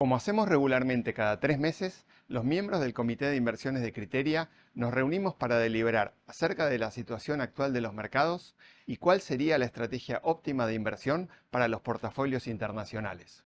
Como hacemos regularmente cada 3 meses, los miembros del Comité de Inversiones de Criteria nos reunimos para deliberar acerca de la situación actual de los mercados y cuál sería la estrategia óptima de inversión para los portafolios internacionales.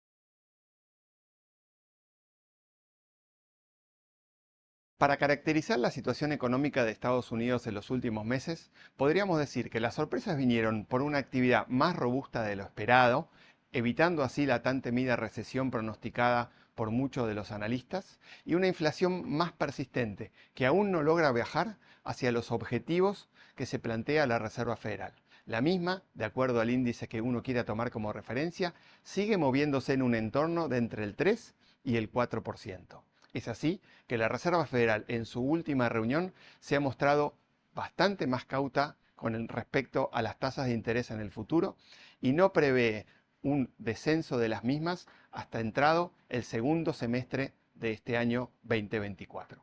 Para caracterizar la situación económica de Estados Unidos en los últimos meses, podríamos decir que las sorpresas vinieron por una actividad más robusta de lo esperado, evitando así la tan temida recesión pronosticada por muchos de los analistas, y una inflación más persistente, que aún no logra viajar hacia los objetivos que se plantea la Reserva Federal. La misma, de acuerdo al índice que uno quiera tomar como referencia, sigue moviéndose en un entorno de entre el 3 y el 4%. Es así que la Reserva Federal en su última reunión se ha mostrado bastante más cauta con respecto a las tasas de interés en el futuro y no prevé un descenso de las mismas hasta entrado el segundo semestre de este año 2024.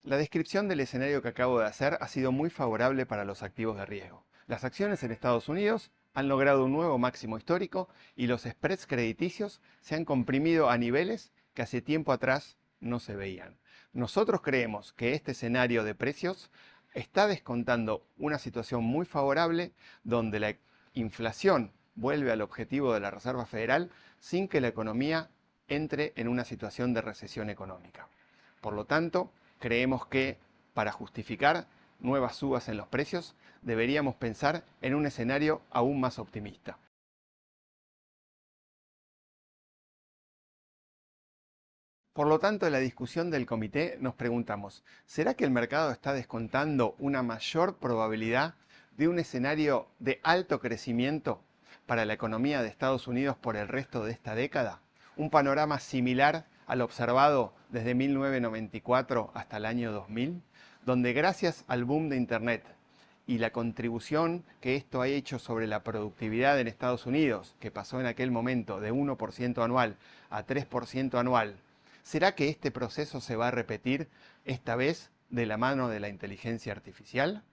La descripción del escenario que acabo de hacer ha sido muy favorable para los activos de riesgo. Las acciones en Estados Unidos han logrado un nuevo máximo histórico y los spreads crediticios se han comprimido a niveles que hace tiempo atrás no se veían. Nosotros creemos que este escenario de precios está descontando una situación muy favorable donde la inflación vuelve al objetivo de la Reserva Federal sin que la economía entre en una situación de recesión económica. Por lo tanto, creemos que para justificar nuevas subas en los precios, deberíamos pensar en un escenario aún más optimista. Por lo tanto, en la discusión del comité nos preguntamos, ¿será que el mercado está descontando una mayor probabilidad de un escenario de alto crecimiento para la economía de Estados Unidos por el resto de esta década? Un panorama similar al observado desde 1994 hasta el año 2000, donde gracias al boom de Internet y la contribución que esto ha hecho sobre la productividad en Estados Unidos, que pasó en aquel momento de 1% anual a 3% anual, ¿será que este proceso se va a repetir esta vez de la mano de la inteligencia artificial?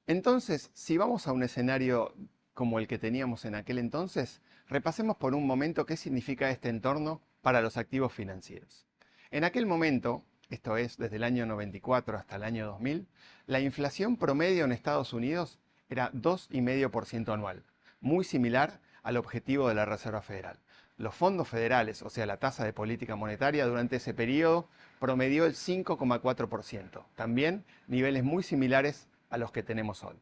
Entonces, si vamos a un escenario como el que teníamos en aquel entonces, repasemos por un momento qué significa este entorno para los activos financieros. En aquel momento, esto es desde el año 94 hasta el año 2000, la inflación promedio en Estados Unidos era 2,5% anual, muy similar al objetivo de la Reserva Federal. Los fondos federales, o sea, la tasa de política monetaria durante ese periodo, promedió el 5,4%, también niveles muy similares a los que tenemos hoy.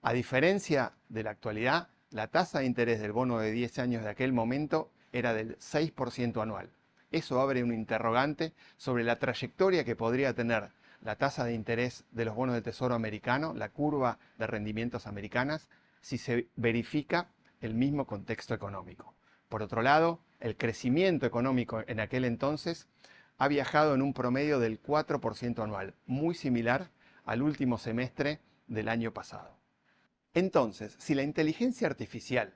A diferencia de la actualidad, la tasa de interés del bono de 10 años de aquel momento era del 6% anual. Eso abre un interrogante sobre la trayectoria que podría tener la tasa de interés de los bonos del Tesoro americano, la curva de rendimientos americanas, si se verifica el mismo contexto económico. Por otro lado, el crecimiento económico en aquel entonces ha viajado en un promedio del 4% anual, muy similar al último semestre del año pasado. Entonces, si la inteligencia artificial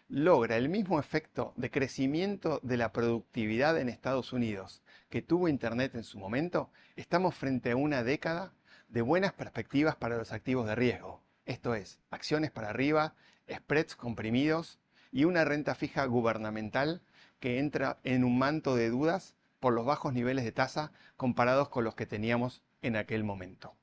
logra el mismo efecto de crecimiento de la productividad en Estados Unidos que tuvo Internet en su momento, estamos frente a una década de buenas perspectivas para los activos de riesgo. Esto es, acciones para arriba, spreads comprimidos y una renta fija gubernamental que entra en un manto de dudas por los bajos niveles de tasa comparados con los que teníamos en aquel momento.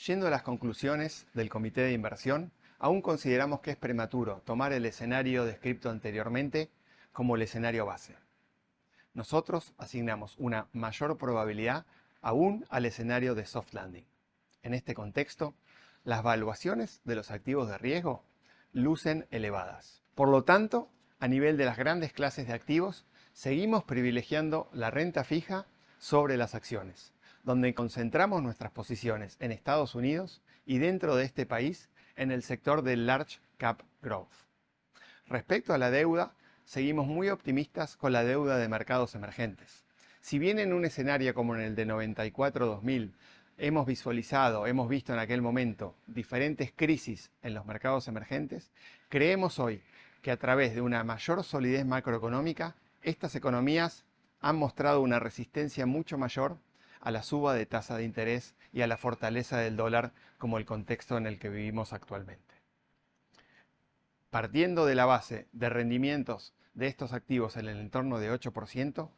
Yendo a las conclusiones del comité de inversión, aún consideramos que es prematuro tomar el escenario descrito anteriormente como el escenario base. Nosotros asignamos una mayor probabilidad aún al escenario de soft landing. En este contexto, las valuaciones de los activos de riesgo lucen elevadas. Por lo tanto, a nivel de las grandes clases de activos, seguimos privilegiando la renta fija sobre las acciones, donde concentramos nuestras posiciones en Estados Unidos y dentro de este país en el sector del Large Cap Growth. Respecto a la deuda, seguimos muy optimistas con la deuda de mercados emergentes. Si bien en un escenario como en el de 94-2000 hemos visto en aquel momento diferentes crisis en los mercados emergentes, creemos hoy que a través de una mayor solidez macroeconómica, estas economías han mostrado una resistencia mucho mayor a la suba de tasa de interés y a la fortaleza del dólar como el contexto en el que vivimos actualmente. Partiendo de la base de rendimientos de estos activos en el entorno de 8%,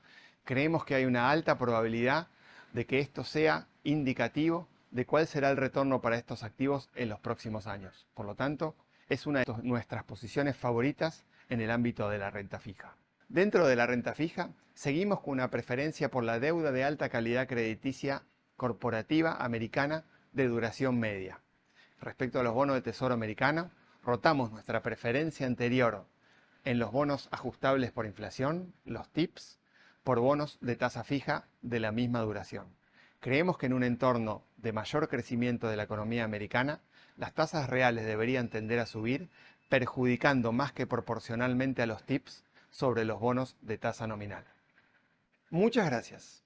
creemos que hay una alta probabilidad de que esto sea indicativo de cuál será el retorno para estos activos en los próximos años. Por lo tanto, es una de nuestras posiciones favoritas en el ámbito de la renta fija. Dentro de la renta fija, seguimos con una preferencia por la deuda de alta calidad crediticia corporativa americana de duración media. Respecto a los bonos de tesoro americano, rotamos nuestra preferencia anterior en los bonos ajustables por inflación, los TIPS, por bonos de tasa fija de la misma duración. Creemos que en un entorno de mayor crecimiento de la economía americana, las tasas reales deberían tender a subir, perjudicando más que proporcionalmente a los TIPS sobre los bonos de tasa nominal. Muchas gracias.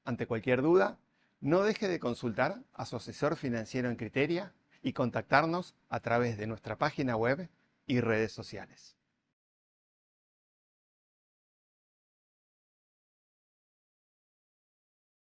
Ante cualquier duda, no deje de consultar a su asesor financiero en Criteria y contactarnos a través de nuestra página web y redes sociales.